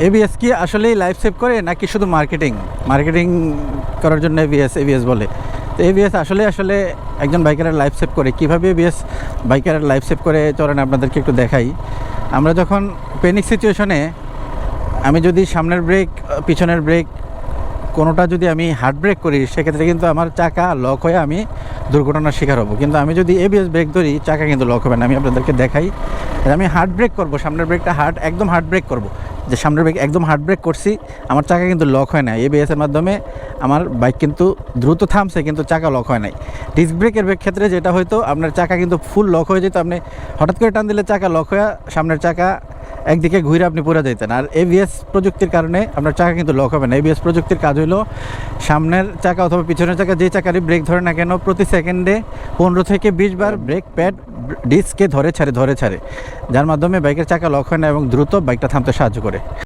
ABS কি আসলেই life save করে নাকি শুধু মার্কেটিং করার জন্য এবিএস বলে? তো এবিএস আসলে একজন বাইকারের লাইফ সেভ করে। কীভাবে এবিএস বাইকারের লাইফ সেভ করে চলেন আপনাদেরকে একটু দেখাই। আমরা যখন প্যানিক সিচুয়েশনে আমি যদি সামনের ব্রেক পিছনের ব্রেক কোনোটা যদি আমি হার্ড ব্রেক করি, সেক্ষেত্রে কিন্তু আমার চাকা লক হয়ে আমি দুর্ঘটনার শিকার হব। কিন্তু আমি যদি এবিএস ব্রেক ধরি, চাকা কিন্তু লক হবে না। আমি আপনাদেরকে দেখাই। আমি হার্ড ব্রেক করব, সামনের ব্রেকটা একদম হার্ড ব্রেক করব, যে সামনের ব্রেক একদম হার্ড ব্রেক করছি, আমার চাকা কিন্তু লক হয় না। এবিএসের মাধ্যমে আমার বাইক কিন্তু দ্রুত থামছে, কিন্তু চাকা লক হয় নাই। ডিস্ক ব্রেকের ক্ষেত্রে যেটা হয়তো আপনার চাকা কিন্তু ফুল লক হয়ে যেত, আপনি হঠাৎ করে টান দিলে চাকা লক হয়ে সামনের চাকা একদিকে ঘুরে আপনি পড়ে যেতেন। আর এবিএস প্রযুক্তির কারণে আপনার চাকা কিন্তু লক হবে না। এবিএস প্রযুক্তির কাজ হলো সামনের চাকা অথবা পিছনের চাকা যে চাকারই ব্রেক ধরে না কেন, প্রতি সেকেন্ডে 15 থেকে 20 বার ব্রেক প্যাড ডিস্ককে ধরে ছাড়ে, যার মাধ্যমে বাইকের চাকা লক হয় না এবং দ্রুত বাইকটা থামতে সাহায্য করে।